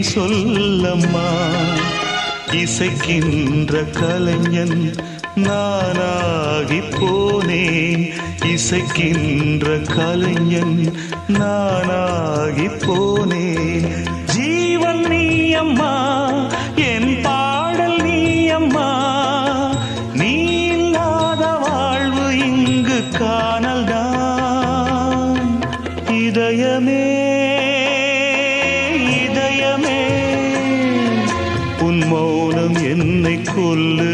சொல்லம்மா. இசைக்கின்ற கலைஞன் நானாகி போனேன். இசைக்கின்ற கலைஞன் நானாகி போனேன். ஜீவன் நீ அம்மா, என் பாடல் நீ அம்மா. நீ இல்லாத வாழ்வு இங்கு காணல்தான். இதயமே இதயமே, உன் மௌனம் என்னை கொல்லுதே.